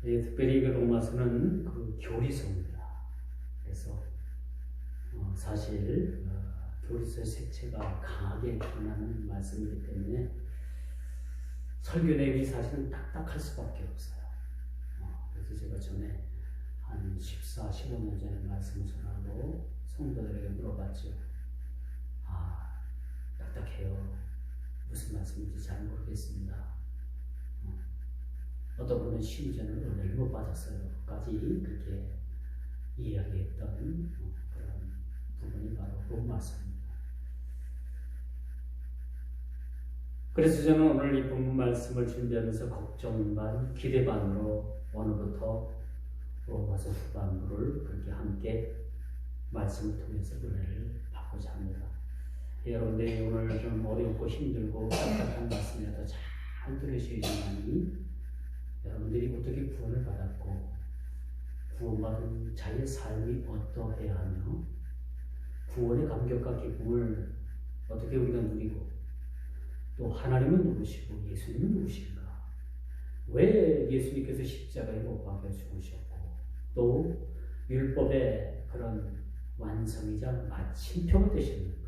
특별히 그 로마서는 그 교리서입니다. 그래서 사실 교리서의 색채가 강하게 드러나는 말씀이기 때문에 설교 내용이 사실은 딱딱할 수밖에 없어요. 그래서 제가 전에 한 14, 15년 전에 말씀을 전하고 성도들에게 물어봤죠. 딱딱해요. 무슨 말씀인지 잘 모르겠습니다. 어떤 분은 심지어는 은혜를 못 받았어요.까지 그렇게 이야기했던 그런 부분이 바로 로마서입니다. 그래서 저는 오늘 이 본문 말씀을 준비하면서 걱정 반, 기대 반으로 오늘부터 로마서 후반부를 그렇게 함께 말씀을 통해서 은혜를 받고자 합니다. 여러분들이 오늘 좀 어렵고 힘들고 답답한 말씀이라도 잘 들으셔야지만이 여러분들이 어떻게 구원을 받았고 구원받은 자의 삶이 어떠해야 하며 구원의 감격과 기쁨을 어떻게 우리가 누리고 또 하나님은 누구시고 예수님은 누구신가? 왜 예수님께서 십자가에 못 박혀 죽으셨고 또 율법의 그런 완성이자 마침표가 되셨는가?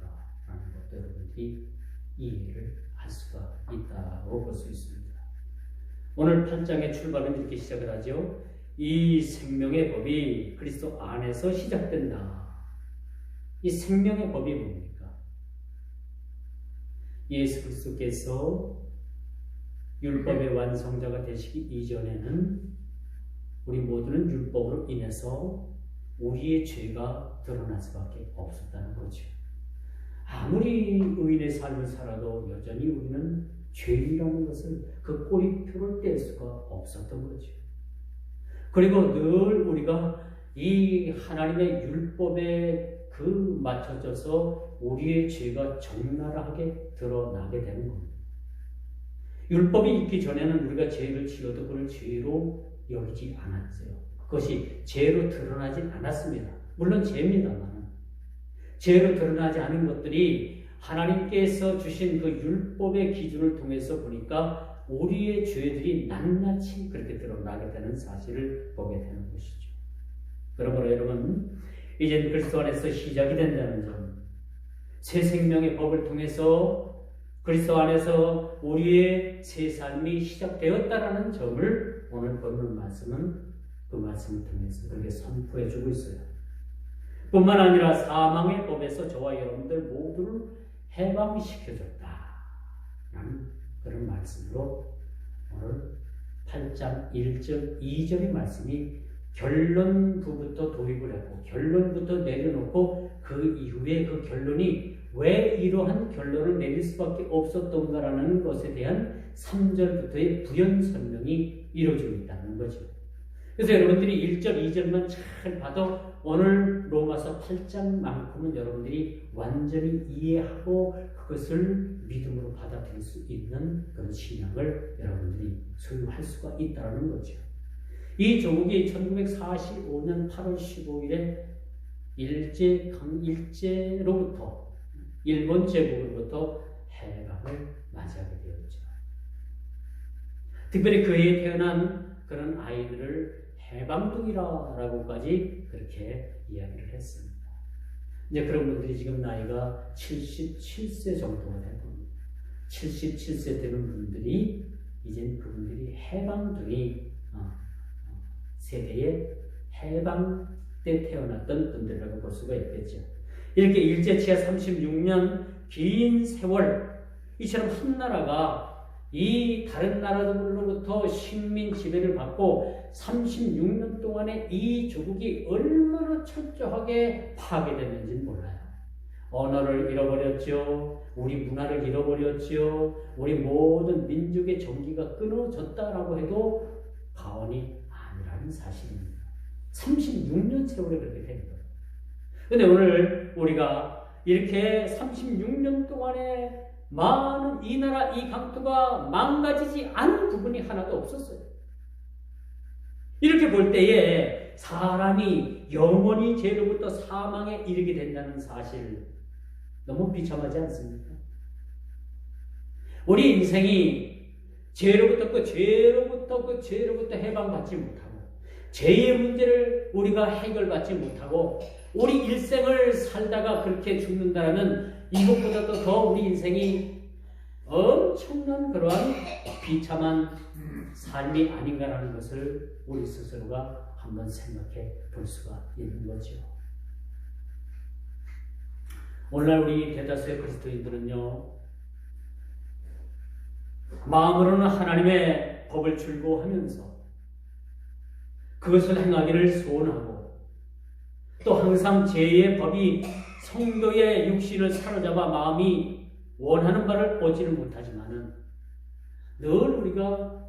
라는 것도 여러분들이 이해를 할 수가 있다고 볼 수 있습니다. 오늘 8장의 출발은 이렇게 시작을 하죠. 이 생명의 법이 그리스도 안에서 시작된다. 이 생명의 법이 뭡니까? 예수 그리스도께서 율법의 완성자가 되시기 이전에는 우리 모두는 율법으로 인해서 우리의 죄가 드러날 수밖에 없었다는 거죠. 아무리 의인의 삶을 살아도 여전히 우리는 죄인이라는 것을 그 꼬리표를 뗄 수가 없었던 거죠. 그리고 늘 우리가 이 하나님의 율법에 그 맞춰져서 우리의 죄가 적나라하게 드러나게 되는 겁니다. 율법이 있기 전에는 우리가 죄를 지어도 그걸 죄로 여기지 않았어요. 그것이 죄로 드러나진 않았습니다. 물론 죄입니다만 죄로 드러나지 않은 것들이 하나님께서 주신 그 율법의 기준을 통해서 보니까 우리의 죄들이 낱낱이 그렇게 드러나게 되는 사실을 보게 되는 것이죠. 그러므로 여러분, 이제 그리스도 안에서 시작이 된다는 점, 새 생명의 법을 통해서 그리스도 안에서 우리의 새 삶이 시작되었다라는 점을 오늘 본문 말씀은 그 말씀을 통해서 그렇게 선포해 주고 있어요. 뿐만 아니라 사망의 법에서 저와 여러분들 모두를 해방시켜줬다 라는 그런 말씀으로 오늘 8장 1절 2절의 말씀이 결론부부터 도입을 하고 결론부터 내려놓고 그 이후에 그 결론이 왜 이러한 결론을 내릴 수밖에 없었던가라는 것에 대한 3절부터의 부연 설명이 이루어지고 있다는 거죠. 그래서 여러분들이 1절, 2절만 잘 봐도 오늘 로마서 8장만큼은 여러분들이 완전히 이해하고 그것을 믿음으로 받아들일 수 있는 그런 신앙을 여러분들이 소유할 수가 있다는 거죠. 이 조국이 1945년 8월 15일에 일제로부터 일본 제국으로부터 해방을 맞이하게 되었죠. 특별히 그 해에 태어난 그런 아이들을 해방둥이라고까지 그렇게 이야기를 했습니다. 이제 그런 분들이 지금 나이가 77세 정도가 될 겁니다. 77세 되는 분들이 이제 그분들이 해방둥이 세대의 해방 때 태어났던 분들이라고 볼 수가 있겠죠. 이렇게 일제치하 36년 긴 세월, 이처럼 한 나라가 이 다른 나라들로부터 식민 지배를 받고 36년 동안에 이 조국이 얼마나 철저하게 파괴됐는지는 몰라요. 언어를 잃어버렸죠. 우리 문화를 잃어버렸죠. 우리 모든 민족의 정기가 끊어졌다라고 해도 과언이 아니라는 사실입니다. 36년 세월에 그렇게 된 거예요. 근데 오늘 우리가 이렇게 36년 동안에 많은 이 나라, 이 강토가 망가지지 않은 부분이 하나도 없었어요. 이렇게 볼 때에 사람이 영원히 죄로부터 사망에 이르게 된다는 사실 너무 비참하지 않습니까? 우리 인생이 죄로부터 해방받지 못하고 죄의 문제를 우리가 해결받지 못하고 우리 일생을 살다가 그렇게 죽는다라면 이것보다도 더 우리 인생이 엄청난 그러한 비참한 삶이 아닌가라는 것을 우리 스스로가 한번 생각해 볼 수가 있는 거죠. 오늘날 우리 대다수의 그리스도인들은요, 마음으로는 하나님의 법을 즐거워하면서 그것을 행하기를 소원하고 또 항상 죄의 법이 성도의 육신을 사로잡아 마음이 원하는 바를 보지는 못하지만은 늘 우리가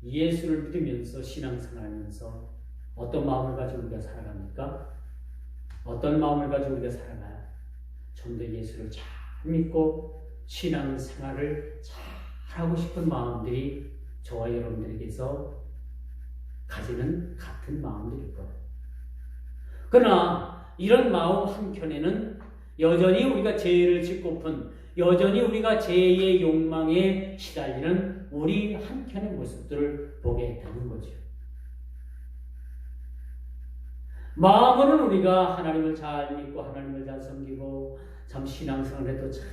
예수를 믿으면서 신앙생활하면서 어떤 마음을 가지고 우리가 살아갑니까? 어떤 마음을 가지고 우리가 살아가요? 좀 더 예수를 잘 믿고 신앙생활을 잘 하고 싶은 마음들이 저와 여러분들에게서 가지는 같은 마음들일 거예요. 그러나 이런 마음 한켠에는 여전히 우리가 죄를 짓고픈, 여전히 우리가 죄의 욕망에 시달리는 우리 한켠의 모습들을 보게 되는 거죠. 마음으로는 우리가 하나님을 잘 믿고 하나님을 잘 섬기고 참 신앙생활을 해도 참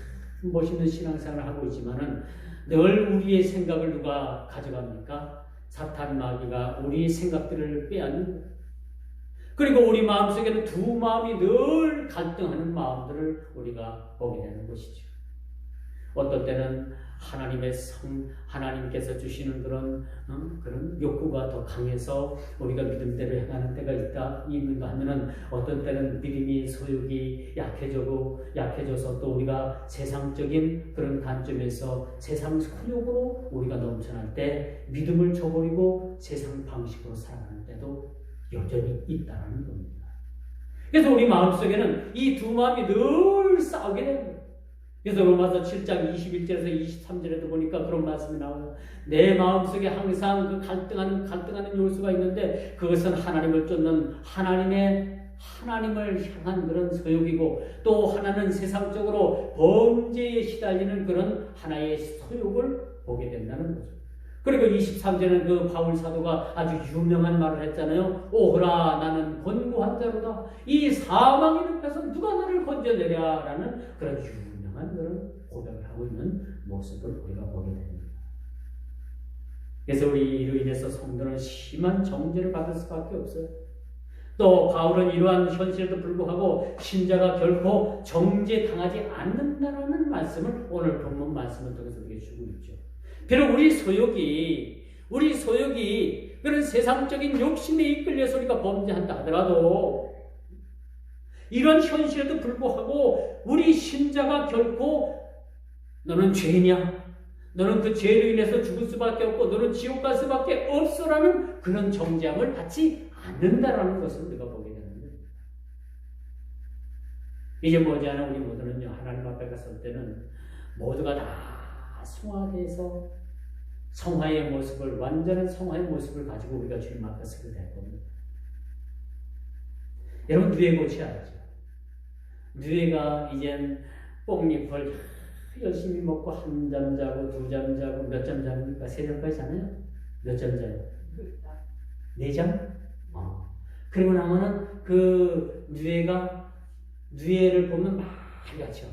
멋있는 신앙생활을 하고 있지만은 늘 우리의 생각을 누가 가져갑니까? 사탄 마귀가 우리의 생각들을 빼앗는 거예요. 그리고 우리 마음속에는 두 마음이 늘 갈등하는 마음들을 우리가 보게 되는 것이죠. 어떤 때는 하나님께서 주시는 그런 욕구가 더 강해서 우리가 믿음대로 행하는 때가 있는가 하면은 어떤 때는 믿음이 소욕이 약해져서 또 우리가 세상적인 그런 관점에서 세상 소욕으로 우리가 넘쳐날 때 믿음을 저버리고 세상 방식으로 살아가는 때도 여전히 있다는 겁니다. 그래서 우리 마음속에는 이 두 마음이 늘 싸우게 됩니다. 그래서 로마서 7장 21절에서 23절에도 보니까 그런 말씀이 나와요. 내 마음속에 항상 그 갈등하는 요소가 있는데 그것은 하나님을 쫓는 하나님을 향한 그런 소욕이고 또 하나는 세상적으로 범죄에 시달리는 그런 하나의 소욕을 보게 된다는 거죠. 그리고 23절에는 그 바울 사도가 아주 유명한 말을 했잖아요. 오호라 나는 권고한 자로다. 이 사망의 늪에서 누가 나를 건져내랴 라는 그런 유명한 그런 고백을 하고 있는 모습을 우리가 보게 됩니다. 그래서 우리 이로 인해서 성도는 심한 정죄를 받을 수밖에 없어요. 또 바울은 이러한 현실에도 불구하고 신자가 결코 정죄당하지 않는다라는 말씀을 오늘 본문 말씀을 통해서 우리에게 주고 있죠. 비록 우리 소욕이 그런 세상적인 욕심에 이끌려서 우리가 범죄한다 하더라도 이런 현실에도 불구하고 우리 신자가 결코 너는 죄냐? 너는 그 죄로 인해서 죽을 수밖에 없고 너는 지옥 갈 수밖에 없어라는 그런 정죄함을 받지 않는다라는 것을 우리가 보게 되는 거예요. 이제 머지않아 우리 모두는요 하나님 앞에 갔을 때는 모두가 다 성화돼서 성화의 모습을 완전한 성화의 모습을 가지고 우리가 주님 앞에 서게 될 겁니다. 여러분 누에고치 알죠? 누에가 이젠 뽕잎을 열심히 먹고 한 잠 자고 두 잠 자고 몇 잠 잡니까? 세 잠까지 자나요? 몇 잠 자요? 네 잠? 그리고 나면은 그 누에를 보면 말같죠.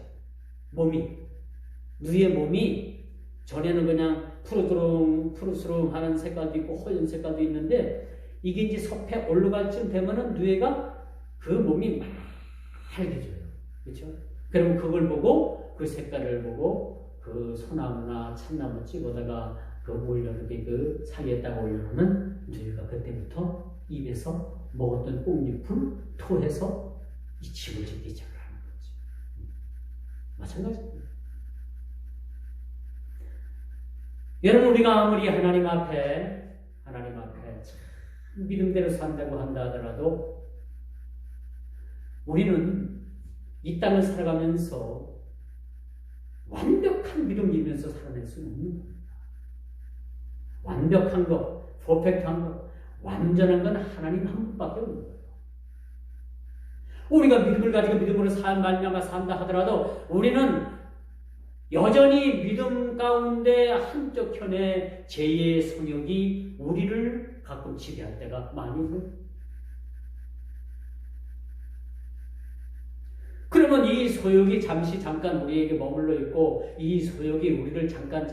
누에 몸이 전에는 그냥 푸르스름하는 색깔도 있고 허연 색깔도 있는데 이게 이제 섭에 올라갈 쯤 되면은 누에가 그 몸이 빨개져요. 그렇죠? 그러면 그걸 보고 그 색깔을 보고 그 소나무나 참나무 집어다가 그 올려놓게 그 사이에다가 올려놓으면 누에가 그때부터 입에서 먹었던 뽕잎을 토해서 이 집을 짓기 시작하는 거죠. 마찬가지입니다. 여러분 우리가 아무리 하나님 앞에 믿음대로 산다고 한다 하더라도 우리는 이 땅을 살아가면서 완벽한 믿음 믿으면서 살아낼 수는 없는 겁니다. 완벽한 것, 퍼펙트한 것, 완전한 건 하나님 한 분밖에 없는 거예요. 우리가 믿음을 가지고 믿음으로 말미암아 산다 하더라도 우리는 여전히 믿음 가운데 한쪽 편에 죄의 성욕이 우리를 가끔 지배할 때가 많이 있는. 그러면 이 소욕이 잠깐 우리에게 머물러 있고 이 소욕이 우리를 잠깐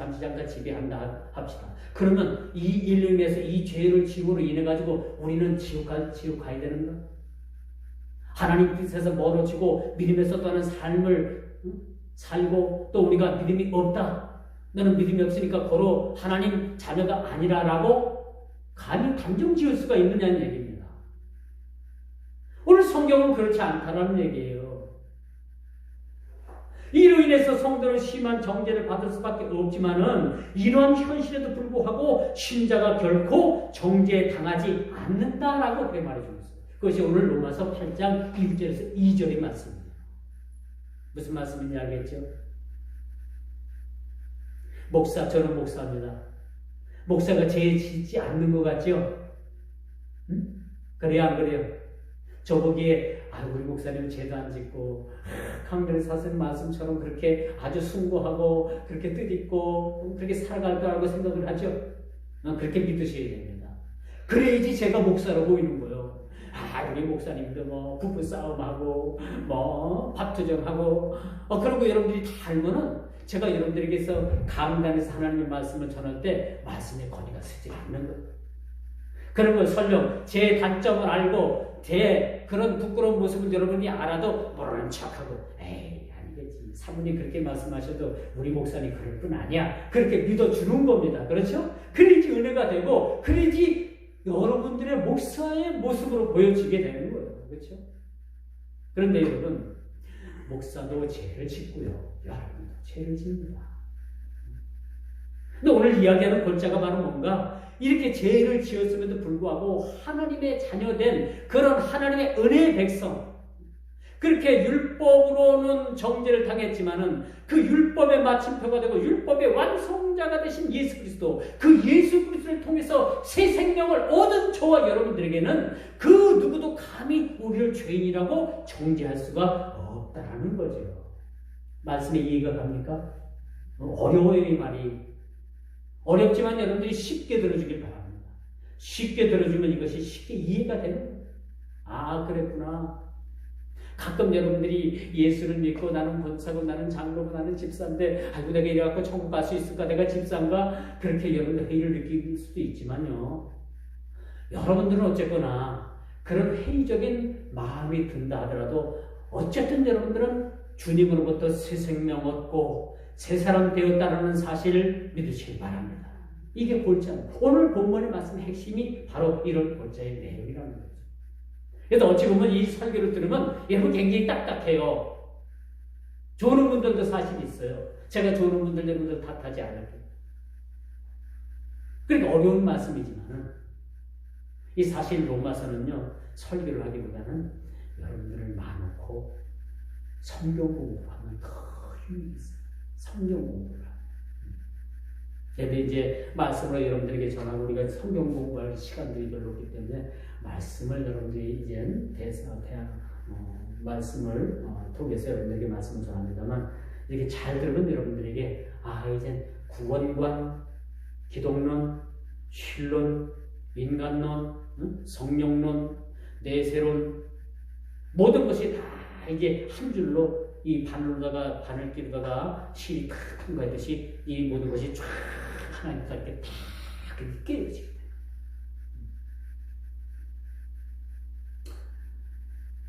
지배한다 합시다. 그러면 이 일로 인해서 이 죄를 지음으로 인해 가지고 우리는 지옥 가야 되는가? 하나님 뜻에서 멀어지고 믿음에서 떠나는 삶을 살고 또 우리가 믿음이 없다. 너는 믿음이 없으니까 고로 하나님 자녀가 아니라라고 감히 단정 지을 수가 있느냐는 얘기입니다. 오늘 성경은 그렇지 않다라는 얘기예요. 이로 인해서 성도는 심한 정죄를 받을 수밖에 없지만은 이러한 현실에도 불구하고 신자가 결코 정죄에 당하지 않는다라고 그렇게 말해주고 있어요. 그것이 오늘 로마서 8장 1절에서 2절의 말씀입니다. 무슨 말씀인지 알겠죠? 저는 목사입니다. 목사가 죄 짓지 않는 것 같죠? 응? 그래요, 안 그래요? 저보기에 우리 목사님 죄도 안 짓고 강변에 사는 말씀처럼 그렇게 아주 숭고하고 그렇게 뜻있고 그렇게 살아갈 거라고 생각을 하죠. 그렇게 믿으셔야 됩니다. 그래야지 제가 목사로 보이는 거예요. 우리 목사님도 뭐 부부 싸움하고 뭐 밥투정하고 그런 거 여러분들이 다 알면은 제가 여러분들에게서 강단에서 하나님의 말씀을 전할 때 말씀의 권위가 서지 않는 거예요. 그런 걸 설령 제 단점을 알고 제 그런 부끄러운 모습을 여러분이 알아도 모르는 척하고 아니겠지. 사모님 그렇게 말씀하셔도 우리 목사님 그럴 뿐 아니야. 그렇게 믿어주는 겁니다. 그렇죠? 그래야지 은혜가 되고 그래야지 여러분들의 목사의 모습으로 보여지게 되는 거예요. 그렇죠? 그런데 여러분 목사도 죄를 짓고요. 여러분도 죄를 짓니다. 근데 오늘 이야기하는 골자가 바로 뭔가 이렇게 죄를 지었음에도 불구하고 하나님의 자녀된 그런 하나님의 은혜의 백성 그렇게 율법으로는 정죄를 당했지만은 그 율법의 마침표가 되고 율법의 완성자가 되신 예수 그리스도 그 예수 그리스도를 통해서 새 생명을 얻은 저와 여러분들에게는 그 누구도 감히 우리를 죄인이라고 정죄할 수가 없다라는 거죠. 말씀에 이해가 갑니까? 어려워요 이 말이. 어렵지만 여러분들이 쉽게 들어주길 바랍니다. 쉽게 들어주면 이것이 쉽게 이해가 되는 거예요. 그랬구나. 가끔 여러분들이 예수를 믿고 나는 권사고 나는 장로고 나는 집사인데 내가 이래갖고 천국 갈 수 있을까? 내가 집사인가? 그렇게 여러분들 회의를 느낄 수도 있지만요. 여러분들은 어쨌거나 그런 회의적인 마음이 든다 하더라도 어쨌든 여러분들은 주님으로부터 새 생명 얻고 새 사람 되었다는 사실을 믿으시기 바랍니다. 이게 골자입니다. 오늘 본문의 말씀의 핵심이 바로 이런 골자의 내용이라는 거죠. 그래서 어찌 보면 이 설교를 들으면 여러분 굉장히 딱딱해요. 좋은 분들도 사실 있어요. 제가 좋은 분들 여러분들 탓하지 않을게요. 그러니까 어려운 말씀이지만 이 사실 로마서는요 설교를 하기보다는 여러분들을 마놓고 성경 공부하면 더 힘이 있어요. 성경 공부를 하면. 그래도 이제 말씀으로 여러분들에게 전하고 우리가 성경 공부할 시간들이 별로 없기 때문에 말씀을 여러분들이 이제 말씀을 통해서 여러분들에게 말씀을 전합니다만 이렇게 잘 들으면 여러분들에게 이제 구원관, 기독론, 신론, 인간론, 성령론, 내세론 모든 것이 다 이게 한 줄로 이 바늘 끼르다가 실이 탁 통과했듯이 이 모든 것이 쫙 하나님과 이렇게 다 깨어지게 돼요.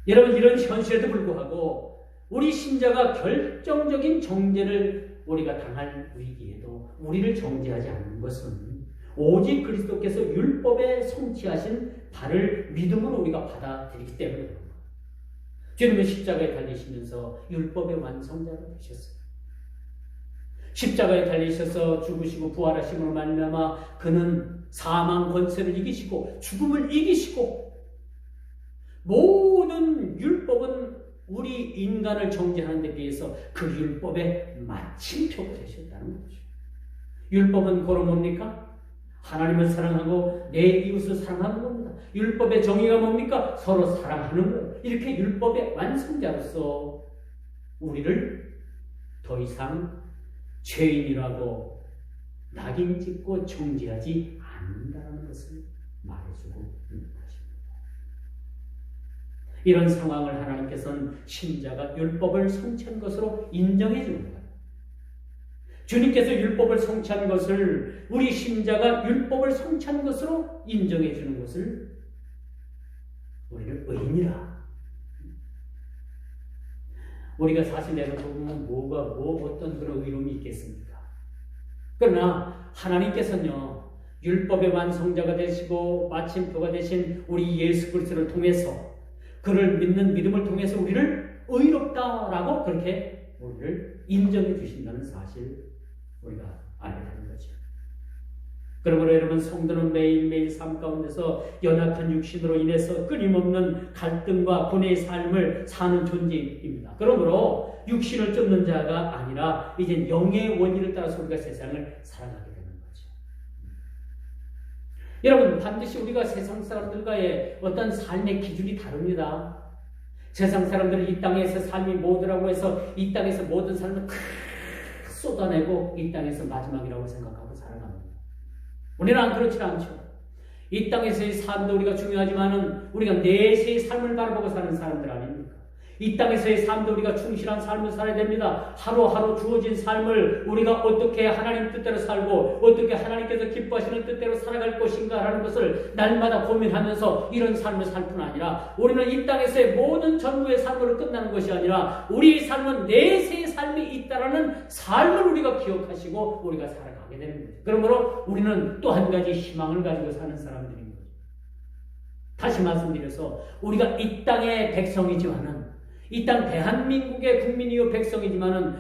여러분 이런 현실에도 불구하고 우리 신자가 결정적인 정죄를 우리가 당할 위기에도 우리를 정죄하지 않는 것은 오직 그리스도께서 율법에 성취하신 바를 믿음으로 우리가 받아들이기 때문에 그런 거예요. 주님은 십자가에 달리시면서 율법의 완성자가 되셨어요. 십자가에 달리셔서 죽으시고 부활하심으로 말미암아 그는 사망 권세를 이기시고 죽음을 이기시고 모든 율법은 우리 인간을 정죄하는 데 비해서 그 율법의 마침표가 되셨다는 거죠. 율법은 고로 뭡니까? 하나님을 사랑하고 내 이웃을 사랑하는 겁니다. 율법의 정의가 뭡니까? 서로 사랑하는 거예요. 이렇게 율법의 완성자로서 우리를 더 이상 죄인이라고 낙인 찍고 정죄하지 않는다는 것을 말해주고 있는 것입니다. 이런 상황을 하나님께서는 신자가 율법을 성취한 것으로 인정해 주는 거예요. 주님께서 율법을 성취한 것을 우리 신자가 율법을 성취한 것으로 인정해 주는 것을 우리는 의인이라. 우리가 사실 내려보면 어떤 그런 의로움이 있겠습니까? 그러나 하나님께서는요, 율법의 완성자가 되시고 마침표가 되신 우리 예수 그리스도를 통해서 그를 믿는 믿음을 통해서 우리를 의롭다라고 그렇게 우리를 인정해 주신다는 사실 우리가 알아야 하는 거죠. 그러므로 여러분, 성도는 매일매일 삶 가운데서 연약한 육신으로 인해서 끊임없는 갈등과 고뇌의 삶을 사는 존재입니다. 그러므로 육신을 쫓는 자가 아니라 이제 영의 원리를 따라서 우리가 세상을 살아가게 되는 거죠. 여러분, 반드시 우리가 세상 사람들과의 어떤 삶의 기준이 다릅니다. 세상 사람들은 이 땅에서 삶이 뭐더라고 해서 이 땅에서 모든 삶을 다 쏟아내고 이 땅에서 마지막이라고 생각하고 살아갑니다. 우리는 그렇지 않죠. 이 땅에서의 삶도 우리가 중요하지만은 우리가 내세의 삶을 바라보고 사는 사람들 아닙니까? 이 땅에서의 삶도 우리가 충실한 삶을 살아야 됩니다. 하루하루 주어진 삶을 우리가 어떻게 하나님 뜻대로 살고 어떻게 하나님께서 기뻐하시는 뜻대로 살아갈 것인가 라는 것을 날마다 고민하면서 이런 삶을 살 뿐 아니라 우리는 이 땅에서의 모든 전부의 삶으로 끝나는 것이 아니라 우리의 삶은 내세의 삶이 있다라는 삶을 우리가 기억하시고 우리가 살아가게 되는 거죠. 그러므로 우리는 또 한 가지 희망을 가지고 사는 사람들인 거죠. 다시 말씀드려서 우리가 이 땅의 백성이지만은 이 땅 대한민국의 국민이요 백성이지만은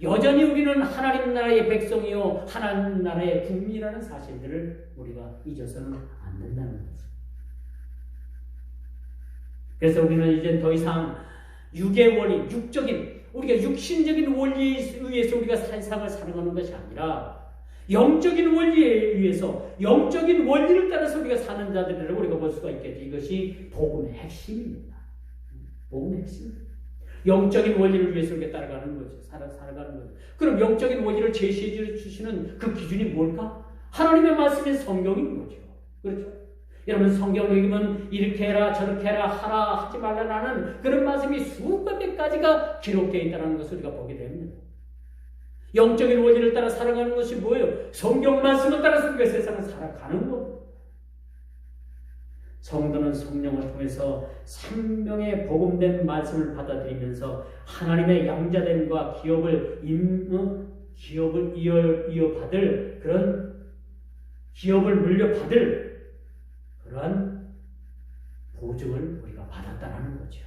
여전히 우리는 하나님 나라의 백성이요 하나님 나라의 국민이라는 사실들을 우리가 잊어서는 안 된다는 거죠. 그래서 우리는 이제 더 이상 육의 원리, 육적인 우리가 육신적인 원리에 의해서 우리가 세상을 살아가는 것이 아니라 영적인 원리에 의해서 영적인 원리를 따라서 우리가 사는 자들이라고 우리가 볼 수가 있겠죠. 이것이 복음의 핵심입니다. 복음의 핵심. 영적인 원리를 위해서 이렇게 따라가는 거죠. 살아가는 거죠. 그럼 영적인 원리를 제시해 주시는 그 기준이 뭘까? 하나님의 말씀인 성경인 거죠. 그렇죠? 여러분, 성경을 읽으면 이렇게 해라 저렇게 해라 하라 하지 말라라는 그런 말씀이 수백 가지가 기록되어 있다는 것을 우리가 보게 됩니다. 영적인 원리를 따라 살아가는 것이 뭐예요? 성경 말씀을 따라서 우리가 세상을 살아가는 것. 성도는 성령을 통해서 생명의 복음된 말씀을 받아들이면서 하나님의 양자됨과 기업을 이어받을 그런 기업을 물려받을 그러한 보증을 우리가 받았다는 거죠.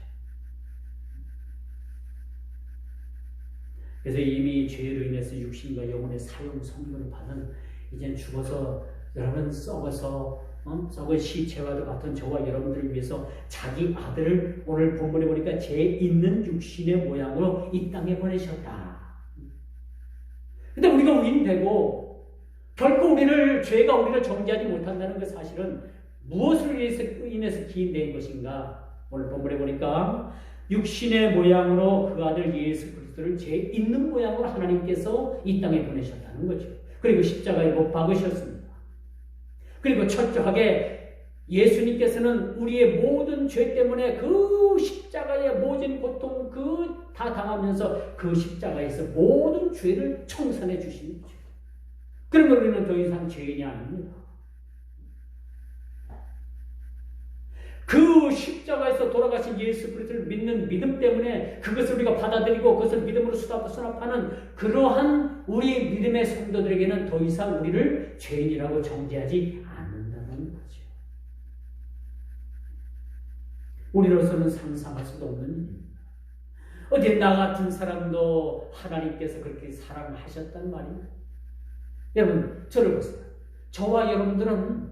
그래서 이미 죄로 인해서 육신과 영혼의 사형 선고를 받은 이젠 죽어서 여러분 썩은 시체와도 같은 저와 여러분들을 위해서 자기 아들을 오늘 본문에 보니까 죄 있는 육신의 모양으로 이 땅에 보내셨다. 근데 우리가 의인되고 결코 죄가 우리를 정죄하지 못한다는 그 사실은 무엇을 인해서 기인된 것인가? 오늘 본문에 보니까 육신의 모양으로 그 아들 예수 그리스도를 죄 있는 모양으로 하나님께서 이 땅에 보내셨다는 거죠. 그리고 십자가에 못 박으셨습니다. 그리고 철저하게 예수님께서는 우리의 모든 죄 때문에 그 십자가의 모진 고통 다 당하면서 그 십자가에서 모든 죄를 청산해 주신 거죠. 그러면 우리는 더 이상 죄인이 아닙니다. 그 십자가에서 돌아가신 예수 그리스도를 믿는 믿음 때문에 그것을 우리가 받아들이고 그것을 믿음으로 수납하는 그러한 우리 믿음의 성도들에게는 더 이상 우리를 죄인이라고 정죄하지 않는다는 거죠. 우리로서는 상상할 수도 없는 일입니다. 어디 나 같은 사람도 하나님께서 그렇게 사랑하셨단 말입니다. 여러분, 저를 보세요. 저와 여러분들은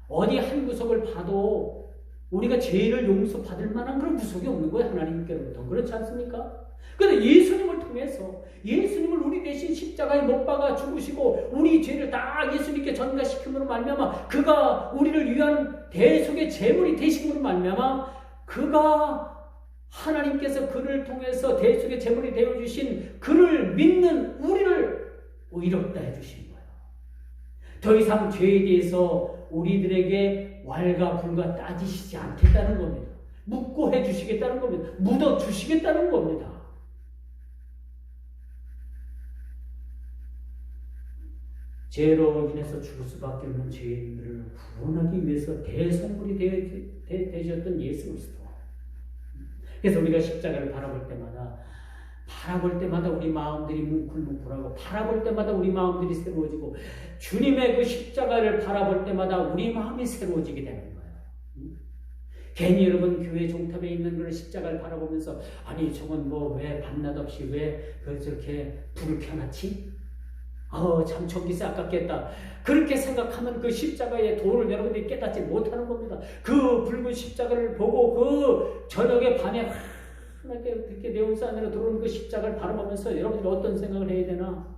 어디 한 구석을 봐도 우리가 죄를 용서받을 만한 그런 구석이 없는 거예요. 하나님께로부터. 그렇지 않습니까? 그런데 예수님을 통해서 예수님을 우리 대신 십자가에 못 박아 죽으시고 우리 죄를 다 예수님께 전가시킴으로 말미암아 그가 우리를 위한 대속의 제물이 되심으로 말미암아 그가 하나님께서 그를 통해서 대속의 제물이 되어주신 그를 믿는 우리를 의롭다 해주신 거예요. 더 이상 죄에 대해서 우리들에게 왈가불가 따지시지 않겠다는 겁니다. 묻고 해주시겠다는 겁니다. 묻어주시겠다는 겁니다. 죄로 인해서 죽을 수밖에 없는 죄인들을 구원하기 위해서 대성물이 되셨던 예수 그리스도. 그래서 우리가 십자가를 바라볼 때마다 우리 마음들이 뭉클뭉클하고, 바라볼 때마다 우리 마음들이 새로워지고, 주님의 그 십자가를 바라볼 때마다 우리 마음이 새로워지게 되는 거예요. 괜히 여러분 교회 종탑에 있는 그런 십자가를 바라보면서 아니 저건 뭐 왜 밤낮 없이 왜 저렇게 불을 켜놨지? 참 전기세 아깝겠다. 그렇게 생각하면 그 십자가의 도를 여러분들이 깨닫지 못하는 겁니다. 그 붉은 십자가를 보고 그 저녁에 밤에 하나님께 그렇게 네온사 안으로 들어오는 그 십자가를 바라보면서 여러분들이 어떤 생각을 해야 되나?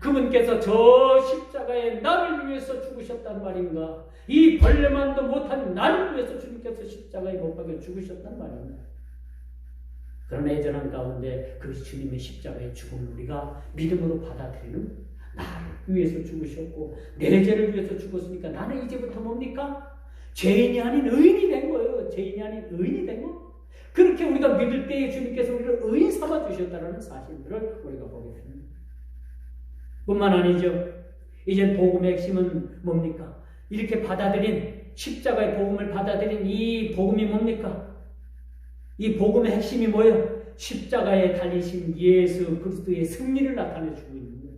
그분께서 저 십자가에 나를 위해서 죽으셨단 말인가? 이 벌레만도 못한 나를 위해서 주님께서 십자가에 못 박혀 죽으셨단 말인가? 그런 애절한 가운데 그 주님의 십자가의 죽음을 우리가 믿음으로 받아들이는, 나를 위해서 죽으셨고 내 죄를 위해서 죽었으니까 나는 이제부터 뭡니까? 죄인이 아닌 의인이 된 거예요. 죄인이 아닌 의인이 된 거. 그렇게 우리가 믿을 때에 주님께서 우리를 의인 삼아 주셨다는 사실들을 우리가 보게 됩니다. 뿐만 아니죠. 이제 복음의 핵심은 뭡니까? 이렇게 받아들인 십자가의 복음을 받아들인 이 복음이 뭡니까? 이 복음의 핵심이 뭐예요? 십자가에 달리신 예수 그리스도의 승리를 나타내주고 있는 거예요.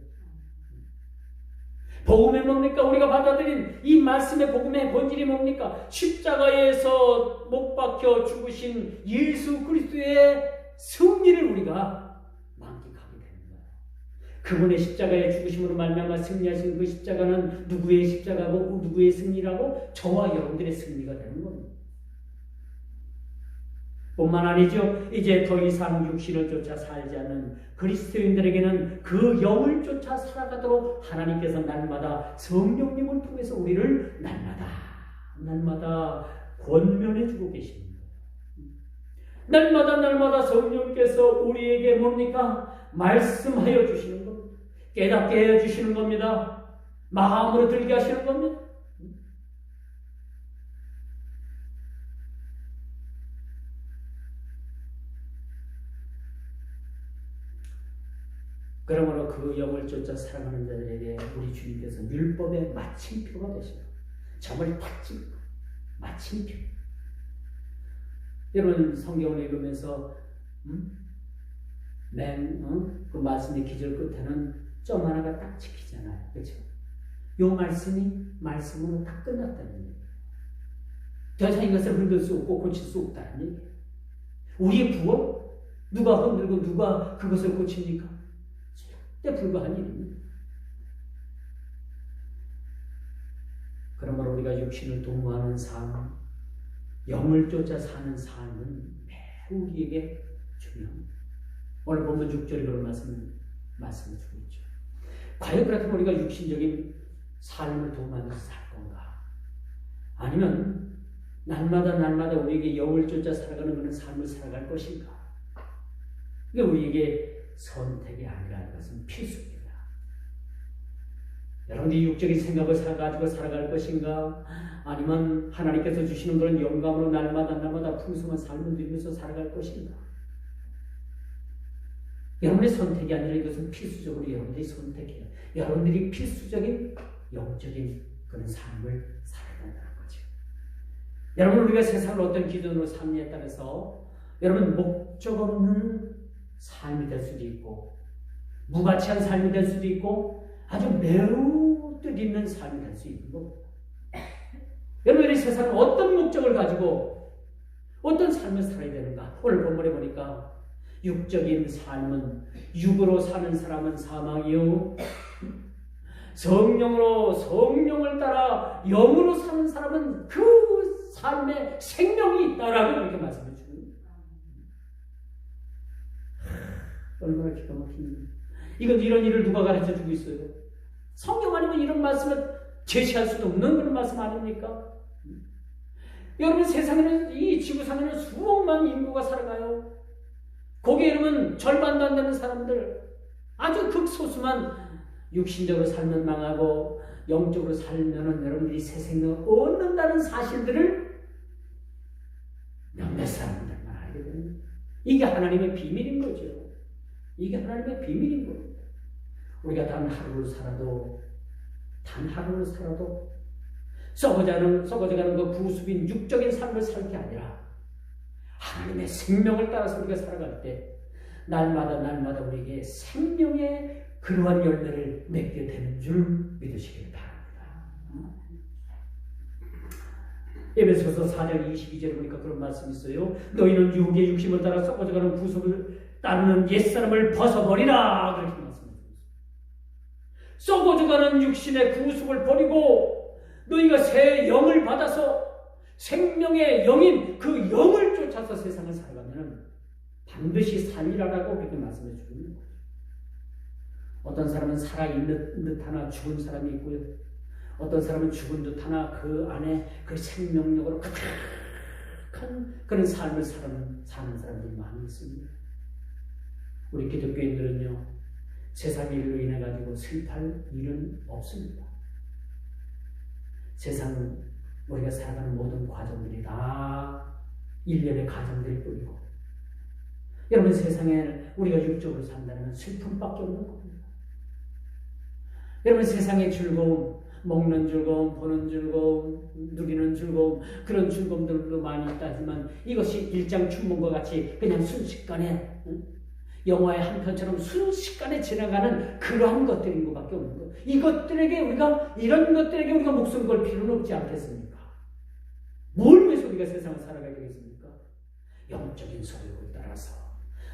복음이 뭡니까? 우리가 받아들인 이 말씀의 복음의 본질이 뭡니까? 십자가에서 못 박혀 죽으신 예수 그리스도의 승리를 우리가 만끽하게 되는 거예요. 그분의 십자가의 죽으심으로 말미암아 승리하신 그 십자가는 누구의 십자가고 누구의 승리라고? 저와 여러분들의 승리가 되는 겁니다. 뿐만 아니죠. 이제 더 이상 육신을 쫓아 살지 않는 그리스도인들에게는 그 영을 쫓아 살아가도록 하나님께서 날마다 성령님을 통해서 우리를 날마다 권면해주고 계십니다. 날마다 성령께서 우리에게 뭡니까? 말씀하여 주시는 겁니다. 깨닫게 해주시는 겁니다. 마음으로 들게 하시는 겁니다. 그러므로 그 영을 쫓아 살아가는 자들에게 우리 주님께서 율법의 마침표가 되시고 점을 탁 찍고 마침표. 여러분 성경을 읽으면서 그 말씀의 기절 끝에는 점 하나가 딱 찍히잖아요. 그렇죠? 이 말씀이 말씀으로 다 끝났다는 얘기예요. 더 이상 이것을 흔들 수 없고 고칠 수 없다는 얘기예요. 우리의 부활? 누가 흔들고 누가 그것을 고칩니까? 절대 불가한 일입니다. 그러므로 우리가 육신을 도모하는 삶, 영을 쫓아 사는 삶은 매우 우리에게 중요합니다. 오늘 본문 6절에 그런 말씀을 주고 있죠. 과연 그렇다면 우리가 육신적인 삶을 도모하면서 살 건가? 아니면 날마다 우리에게 영을 쫓아 살아가는 그런 삶을 살아갈 것인가? 이게 우리에게 선택이 아니라 이것은 필수입니다. 여러분이 육적인 생각을 가지고 살아갈 것인가? 아니면 하나님께서 주시는 그런 영감으로 날마다 풍성한 삶을 누리면서 살아갈 것인가? 여러분의 선택이 아니라 이것은 필수적으로 여러분들이 선택해요. 여러분들이 필수적인 영적인 그런 삶을 살아야 된다는 거죠. 여러분 우리가 세상을 어떤 기준으로 삼느냐에 따라서 여러분 목적 없는 삶이 될 수도 있고 무가치한 삶이 될 수도 있고 아주 매우 뜻있는 삶이 될 수 있는 겁니다. 여러분들이 세상은 어떤 목적을 가지고 어떤 삶을 살아야 되는가? 오늘 본문에 보니까 육적인 삶은 육으로 사는 사람은 사망이요 성령을 따라 영으로 사는 사람은 그 삶에 생명이 있다라고 그렇게 말씀해 줍니다. 얼마나 기가 막힙니다. 이런 일을 누가 가르쳐 주고 있어요? 성경 아니면 이런 말씀을 제시할 수도 없는 그런 말씀 아닙니까? 여러분 세상에는 이 지구상에는 수억만 인구가 살아가요. 거기에 여러분 절반도 안 되는 사람들 아주 극소수만 육신적으로 살면 망하고 영적으로 살면은 여러분들이 새 생명을 얻는다는 사실들을 몇몇 사람들만 알게 됩니다. 이게 하나님의 비밀인 거죠. 이게 하나님의 비밀인 겁니다. 우리가 단 하루를 살아도 썩어져가는 그 구습인 육적인 삶을 살 게 아니라 하나님의 생명을 따라서 우리가 살아갈 때 날마다 우리에게 생명의 그러한 열매를 맺게 되는 줄 믿으시길 바랍니다. 에베소서 4장 22절에 보니까 그런 말씀이 있어요. 너희는 육의 육심을 따라 썩어져가는 구습을 따르는 옛사람을 벗어버리라. 그렇게 말씀합니다. 썩어져가는 육신의 구습을 버리고 너희가 새 영을 받아서 생명의 영인 그 영을 쫓아서 세상을 살아가면 반드시 살리라라고 그렇게 말씀해 주는 거예요. 어떤 사람은 살아있는 듯 하나 죽은 사람이 있고요. 어떤 사람은 죽은 듯 하나 그 안에 그 생명력으로 가득한 그런 삶을 사는 사람들이 많이 있습니다. 우리 기독교인들은요, 세상 일로 인해 가지고 슬퍼할 일은 없습니다. 세상 우리가 살아가는 모든 과정들이 다 일련의 과정들일 뿐이고, 여러분 세상에 우리가 육적으로 산다면 슬픔밖에 없는 겁니다. 여러분 세상의 즐거움, 먹는 즐거움, 보는 즐거움, 누리는 즐거움, 그런 즐거움들도 많이 있다지만 이것이 일장춘몽과 같이 그냥 순식간에 영화의 한 편처럼 순식간에 지나가는 그러한 것들인 것밖에 없는 거예요. 이런 것들에게 우리가 목숨 걸 필요는 없지 않겠습니까? 뭘 위해서 우리가 세상을 살아가야 되겠습니까? 영적인 소욕을 따라서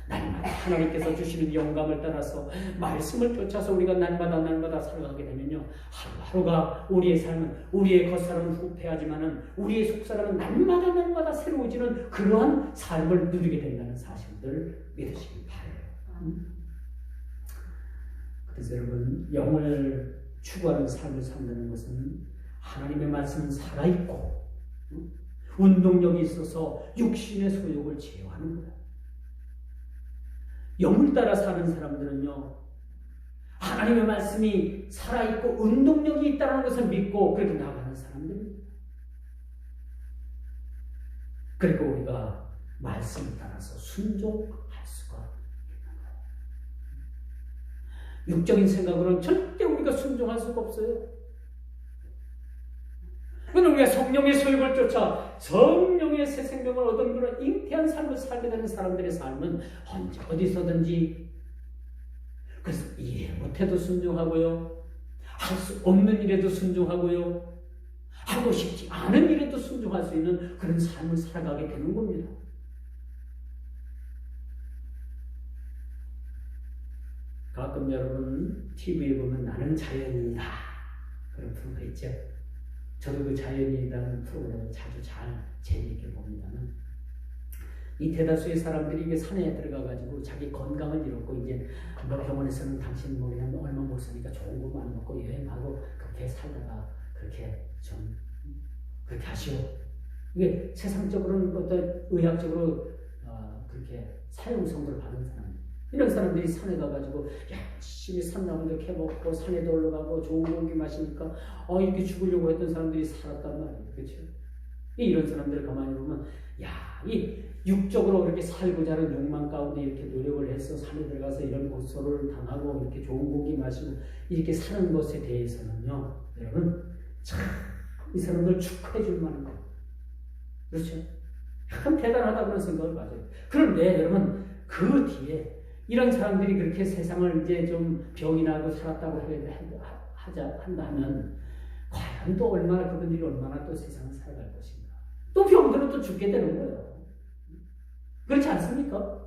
날마다 하나님께서 주시는 영감을 따라서 말씀을 쫓아서 우리가 날마다 살아가게 되면요, 하루하루가 우리의 삶은, 우리의 겉사람은 후패하지만은 우리의 속사람은 날마다 새로워지는 그러한 삶을 누리게 된다는 사실을 믿으시기 바라요. 그래서 여러분, 영을 추구하는 삶을 산다는 것은 하나님의 말씀은 살아있고 운동력이 있어서 육신의 소욕을 제어하는 거예요. 영을 따라 사는 사람들은요, 하나님의 말씀이 살아있고 운동력이 있다는 것을 믿고 그렇게 나가는 사람들입니다. 그리고 우리가 말씀을 따라서 순종할 수가 있는 거예요. 육적인 생각으로는 절대 우리가 순종할 수가 없어요. 그런데 우리가 성령의 소욕을 쫓아 성령의 새 생명을 얻은 그런 잉태한 삶을 살게 되는 사람들의 삶은 언제 어디서든지, 그래서 이해 못해도 순종하고요, 할 수 없는 일에도 순종하고요, 하고 싶지 않은 일에도 순종할 수 있는 그런 삶을 살아가게 되는 겁니다. 가끔 여러분 TV에 보면 나는 자연인이다 그런 프로가 있죠. 저도 그 자연인이라는 프로그램을 자주 잘 재미있게 봅니다만, 이 대다수의 사람들이 이게 산에 들어가가지고 자기 건강을 잃었고 이제 뭐 병원에서는 당신 뭐 그냥 얼마 못 사니까 좋은 것만 먹고 여행하고 그렇게 살다가 그렇게 좀 그렇게 하시오. 이게 세상적으로는 어떤 의학적으로 그렇게 사용성도를 받은 사람, 이런 사람들이 산에 가가지고 열심히 산나물도 캐먹고 산에도 올라가고 좋은 공기 마시니까 이렇게 죽으려고 했던 사람들이 살았단 말이에요. 그렇죠? 이런 사람들을 가만히 보면, 이 육적으로 그렇게 살고자 하는 욕망 가운데 이렇게 노력을 해서 산에 들어가서 이런 고소를 당하고 이렇게 좋은 공기 마시고 이렇게 사는 것에 대해서는요, 여러분 참 이 사람들 축하해 줄 만한 거예요. 그렇죠? 참 대단하다 그런 생각을 가져요. 그런데 여러분, 그 뒤에 이런 사람들이 그렇게 세상을 이제 좀 병이 나고 살았다고 한다면 과연 또 얼마나 그분들이 얼마나 또 세상을 살아갈 것인가. 또 병들은 또 죽게 되는 거예요. 그렇지 않습니까?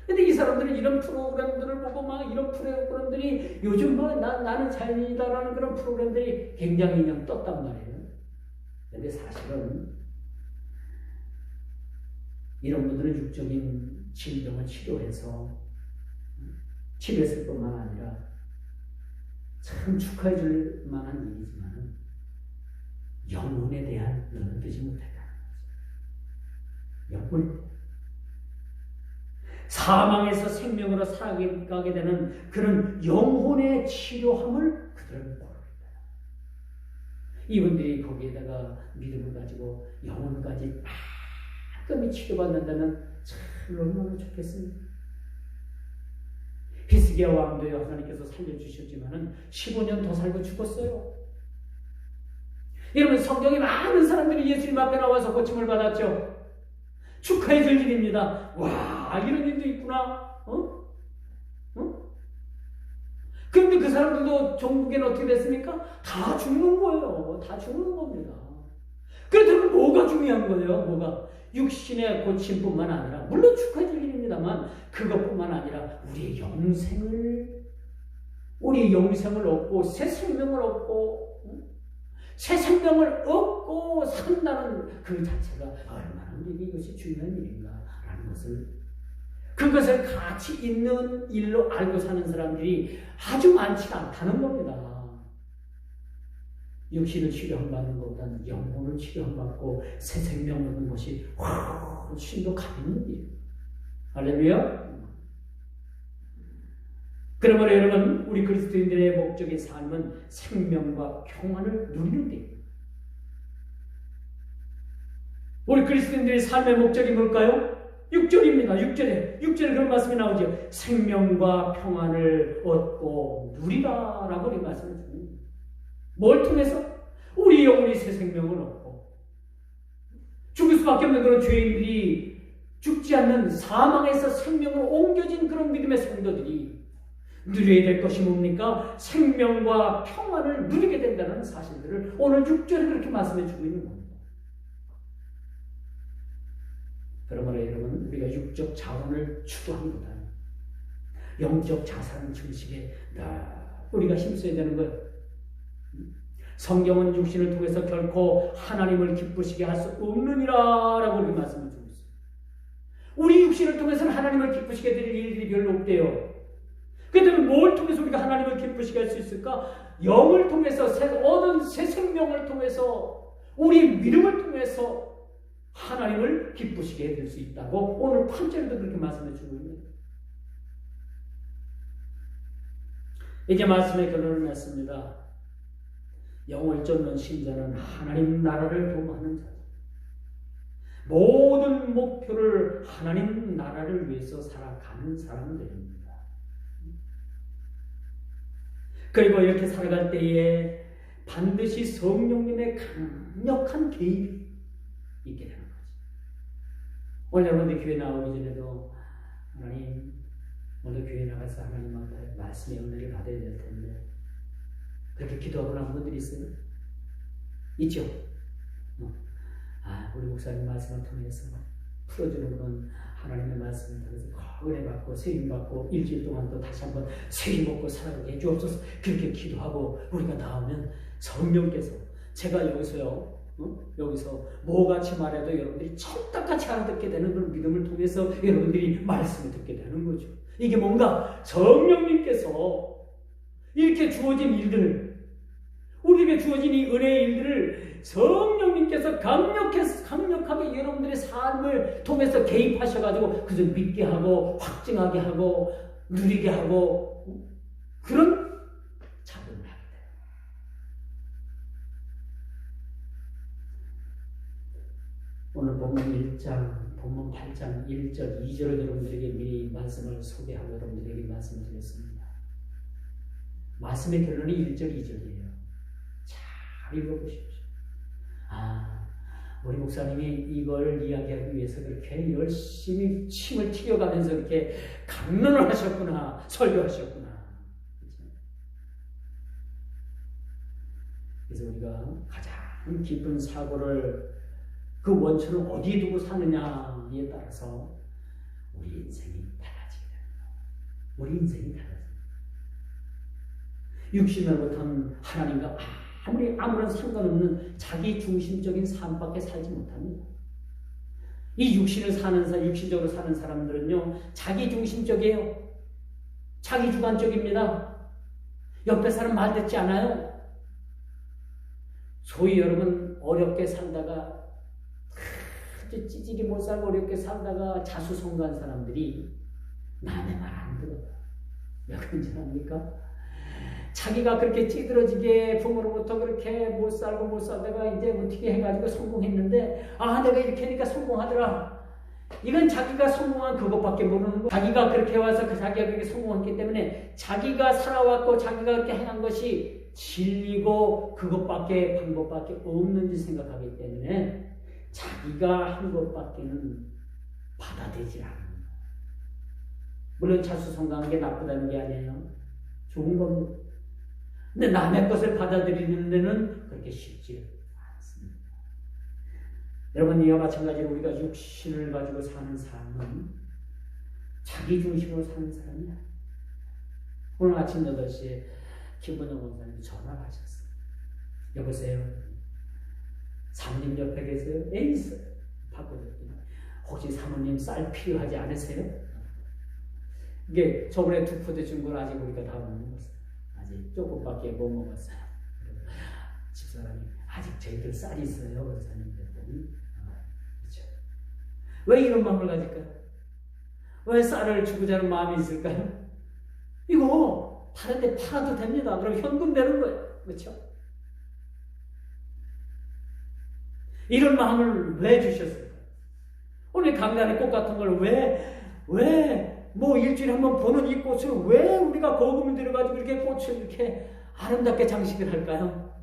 근데 이 사람들은 이런 프로그램들을 보고 막 이런 프로그램들이 요즘 막 나는 자연이다라는 그런 프로그램들이 굉장히 그냥 떴단 말이에요. 근데 사실은 이런 분들은 육적인 질병을 치료해서 치료했을 뿐만 아니라 참 축하해 줄 만한 일이지만 영혼에 대한 눈을 뜨지 못했다는 거죠. 영혼. 사망에서 생명으로 살아가게 되는 그런 영혼의 치료함을 그들은 모릅니다. 이분들이 거기에다가 믿음을 가지고 영혼까지 깔끔히 치료받는다면 참 얼마나 좋겠습니까? 히스기야 왕도요, 하나님께서 살려주셨지만은 15년 더 살고 죽었어요. 여러분, 성경에 많은 사람들이 예수님 앞에 나와서 고침을 받았죠. 축하해 줄 일입니다. 와, 이런 일도 있구나. 그런데 그 사람들도 종국에는 어떻게 됐습니까? 다 죽는 거예요. 다 죽는 겁니다. 그렇다면 뭐가 중요한 거예요? 뭐가? 육신의 고침뿐만 아니라, 물론 축하해 줄 일입니다만 그것뿐만 아니라 우리의 영생을 얻고 새 생명을 얻고 산다는 그 자체가 얼마나 우리에게 이것이 중요한 일인가라는 그것을 가치 있는 일로 알고 사는 사람들이 아주 많지가 않다는 겁니다. 육신을 치료받는 것보다는 영혼을 치료받고 새 생명을 얻는 것이 훨씬 더 가있는 일. 할렐루야. 그러므로 여러분, 우리 그리스도인들의 목적인 삶은 생명과 평안을 누리는 데. 우리 그리스도인들의 삶의 목적이 뭘까요? 6절입니다. 6절에 그런 말씀이 나오죠. 생명과 평안을 얻고 누리라라고 이 말씀을 줍니다. 뭘 통해서? 우리 영혼이 새 생명을 얻고 죽을 수밖에 없는 그런 죄인들이 죽지 않는 사망에서 생명으로 옮겨진 그런 믿음의 성도들이 누려야 될 것이 뭡니까? 생명과 평안을 누리게 된다는 사실들을 오늘 6절에 그렇게 말씀해 주고 있는 겁니다. 그러므로 여러분, 우리가 육적 자원을 추구하기보다는 영적 자산 증식에 우리가 힘써야 되는 거예요. 성경은 육신을 통해서 결코 하나님을 기쁘시게 할 수 없느니라 라고 이렇게 말씀을 주고 있어요. 우리 육신을 통해서는 하나님을 기쁘시게 될 일들이 별로 없대요. 그렇다면 뭘 통해서 우리가 하나님을 기쁘시게 할 수 있을까? 영을 통해서 얻은 새 생명을 통해서 우리 믿음을 통해서 하나님을 기쁘시게 해줄 수 있다고 오늘 8절에도 그렇게 말씀해 주고 있습니다. 이제 말씀의 결론을 맺습니다. 영을 쫓는 신자는 하나님 나라를 도모하는 자죠. 모든 목표를 하나님 나라를 위해서 살아가는 사람들입니다. 그리고 이렇게 살아갈 때에 반드시 성령님의 강력한 개입이 있게 되는 거죠. 오늘 여러분들 교회 나오기 전에도 하나님, 오늘 교회 나가서 하나님 앞에 말씀의 은혜를 받아야 될 텐데 그렇게 기도하고 나온 분들이 있어요? 있죠? 우리 목사님 말씀을 통해서 풀어주는 그런 하나님의 말씀을 통해서 은혜 받고 세임 받고 일주일 동안 또 다시 한번 세임 먹고 살아가게 해주옵소서. 그렇게 기도하고 우리가 나오면 성령께서, 제가 여기서 뭐같이 말해도 여러분들이 찰떡같이 알아듣게 되는 그런 믿음을 통해서 여러분들이 말씀을 듣게 되는 거죠. 이게 뭔가 성령님께서 이렇게 주어진 일들을, 우리에게 주어진 이 은혜의 일들을 성령님께서 강력하게 여러분들의 삶을 통해서 개입하셔가지고 그것을 믿게 하고 확증하게 하고 누리게 하고 그런 작업을 하게 돼요. 오늘 본문 8장 1절 2절을 여러분들에게 미리 말씀을 소개하고 여러분들에게 말씀을 드렸습니다. 말씀의 결론이 1절 2절이에요. 잘 읽어보십시오. 우리 목사님이 이걸 이야기하기 위해서 그렇게 열심히 침을 튀겨가면서 이렇게 강론을 하셨구나, 설교하셨구나. 그래서 우리가 가장 깊은 사고를, 그 원천을 어디에 두고 사느냐에 따라서 우리 인생이 달라지게 됩니다. 우리 인생이 달라집니다. 육신으로부터는 하나님과 아무런 상관없는 자기 중심적인 삶밖에 살지 못합니다. 이 육신적으로 사는 사람들은요, 자기 중심적이에요. 자기 주관적입니다. 옆에 사람 말 듣지 않아요. 소위 여러분 어렵게 살다가 아주 찌질이 못 살고 어렵게 살다가 자수성가한 사람들이 남의 말 안 들어. 왜 그런지 압니까? 자기가 그렇게 찌들어지게 부모로부터 그렇게 못 살다가 이제 어떻게 해가지고 성공했는데, 아, 내가 이렇게 하니까 성공하더라. 이건 자기가 성공한 그것밖에 모르는 거. 자기가 그렇게 와서 자기가 그렇게 성공했기 때문에 자기가 살아왔고 자기가 그렇게 행한 것이 진리고 그것밖에 방법밖에 없는지 생각하기 때문에 자기가 한 것밖에는 받아들이지 않는 거예요. 물론 자수성가하는 게 나쁘다는 게 아니에요. 좋은 겁니다. 근데 남의 것을 받아들이는 데는 그렇게 쉽지 않습니다. 여러분, 이와 마찬가지로 우리가 육신을 가지고 사는 삶은 자기 중심으로 사는 삶이야. 오늘 아침 8시에 김문영 원사님이 전화를 하셨어요. 여보세요. 사모님 옆에 계세요? 예, 있어요. 바꿔줬더니 혹시 사모님 쌀 필요하지 않으세요? 이게 저번에 2포대 준 걸 아직 우리가 다 못 먹었어요. 아직 조금밖에 못 먹었어요. 집사람이 아직 저희들 쌀이 있어요. 원사님 그랬더니 그렇죠. 왜 이런 마음을 가질까요? 왜 쌀을 주고자 하는 마음이 있을까요? 이거 다른데 팔아도 됩니다. 그럼 현금 되는 거예요. 그렇죠? 이런 마음을 왜 주셨을까요? 오늘 강단에 꽃 같은 걸 뭐 일주일에 한번 보는 이 꽃을 왜 우리가 거금을 들여가지고 이렇게 꽃을 이렇게 아름답게 장식을 할까요?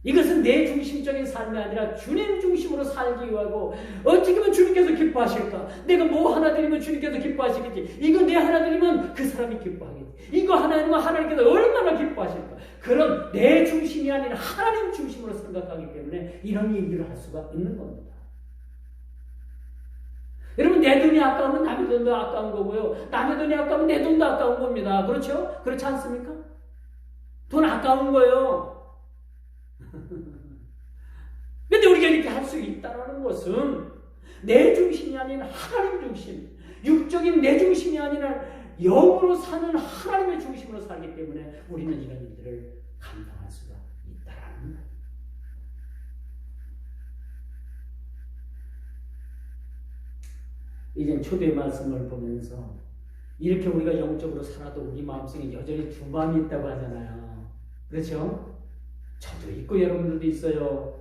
이것은 내 중심적인 삶이 아니라 주님 중심으로 살기 위하고, 어떻게 하면 주님께서 기뻐하실까? 내가 뭐 하나 드리면 주님께서 기뻐하시겠지. 이거 내 하나 드리면 그 사람이 기뻐하겠지. 이거 하나 드리면 하나님께서 얼마나 기뻐하실까? 그런 내 중심이 아니라 하나님 중심으로 생각하기 때문에 이런 일들을 할 수가 있는 겁니다. 여러분, 내 돈이 아까우면 남의 돈도 아까운 거고요. 남의 돈이 아까우면 내 돈도 아까운 겁니다. 그렇죠? 그렇지 않습니까? 돈 아까운 거예요. 근데 우리가 이렇게 할 수 있다는 것은 내 중심이 아닌 하나님 중심, 육적인 내 중심이 아니라 영으로 사는 하나님의 중심으로 살기 때문에 우리는 이런 일들을 감당할 수가 있다는 거예요. 이제 초대 말씀을 보면서 이렇게 우리가 영적으로 살아도 우리 마음속에 여전히 두 마음이 있다고 하잖아요. 그렇죠? 저도 있고 여러분들도 있어요.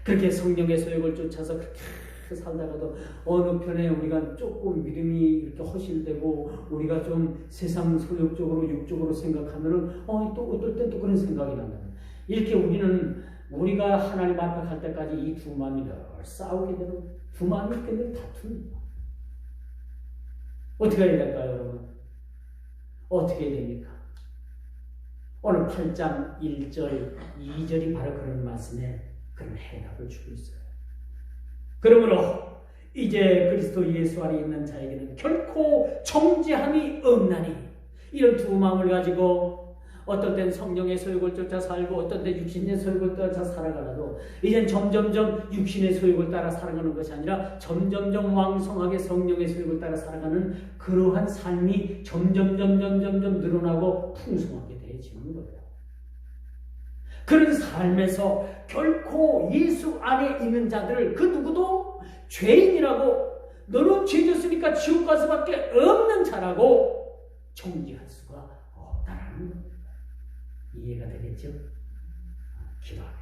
그렇게 성령의 소욕을 쫓아서 그렇게 살다가도 어느 편에 우리가 조금 믿음이 이렇게 허실되고 우리가 좀 세상 소욕적으로 육적으로 생각하면은 또 어떨 땐 또 그런 생각이 난다. 이렇게 우리가 하나님 앞에 갈 때까지 이 두 마음이 늘 싸우게 되고 두 마음이 늘 다툽니다. 어떻게 해야 될까요, 여러분? 어떻게 해야 됩니까? 오늘 8장 1절, 2절이 바로 그런 말씀에 그런 해답을 주고 있어요. 그러므로 이제 그리스도 예수 안에 있는 자에게는 결코 정죄함이 없나니, 이런 두 마음을 가지고 어떤 때는 성령의 소욕을 쫓아 살고 어떤 때 육신의 소욕을 쫓아 살아가라도 이젠 점점점 육신의 소욕을 따라 살아가는 것이 아니라 점점점 왕성하게 성령의 소욕을 따라 살아가는 그러한 삶이 점점 늘어나고 풍성하게 되어지는 거예요. 그런 삶에서 결코 예수 안에 있는 자들을 그 누구도 죄인이라고, 너는 죄 졌으니까 지옥 갈 수밖에 없는 자라고 정죄할 수가 없다는 겁니다. 이해가 되겠죠? 기도합니다.